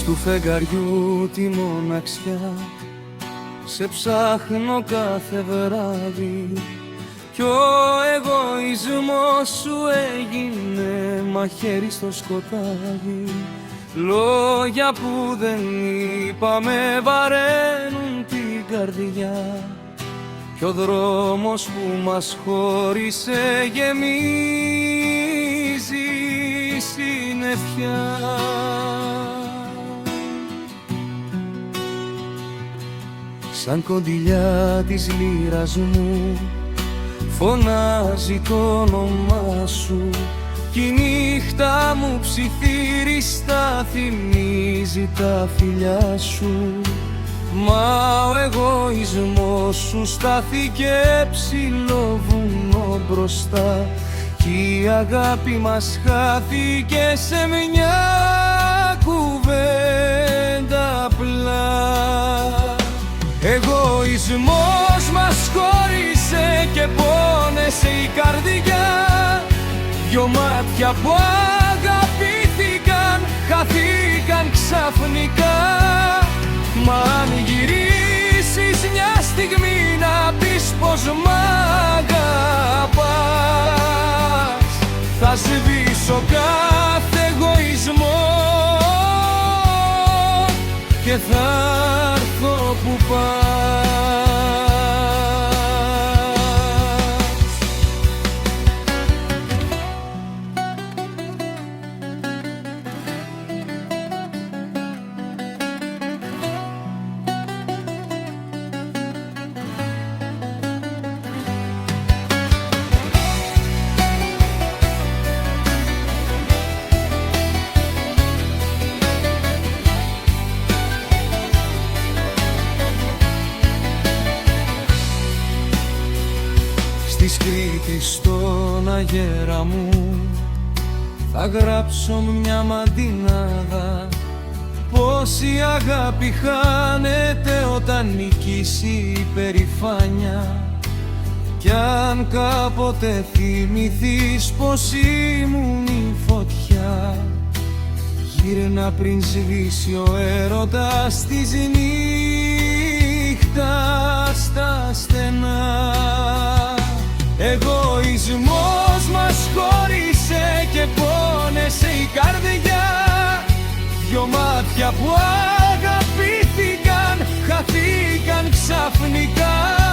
του φεγγαριού τη μοναξιά, σε ψάχνω κάθε βράδυ κι ο εγωισμός σου έγινε μαχαίρι στο σκοτάδι. Λόγια που δεν είπαμε βαραίνουν την καρδιά κι ο δρόμος που μας χώρισε γεμίζει συννεφιά. Σαν κοντιλιά της λύρας μου φωνάζει το όνομά σου κι η νύχτα μου ψιθύριστα θυμίζει τα φιλιά σου. Μα ο εγωισμός σου στάθηκε ψηλό βουνό μπροστά κι η αγάπη μας χάθηκε σε μια κουβέντα απλά. Εγωισμός μας χώρισε και πόνεσε η καρδιά, δυο μάτια που αγαπήθηκαν χαθήκαν ξαφνικά. Μα αν γυρίσεις μια στιγμή να πεις πως μ' αγαπάς, θα σβήσω κάθε εγωισμό και θα έρθω που πας. Της Κρήτης στον αγέρα μου θα γράψω μια μαντινάδα πως η αγάπη χάνεται όταν νικήσει η περηφάνια. Κι αν κάποτε θυμηθείς πως ήμουν η φωτιά, γύρνα πριν σβήσει ο έρωτας της νύχτας στα στενά. Εγωισμός μας χώρισε και πόνεσε η καρδιά, δυο μάτια που αγαπήθηκαν χαθήκαν ξαφνικά.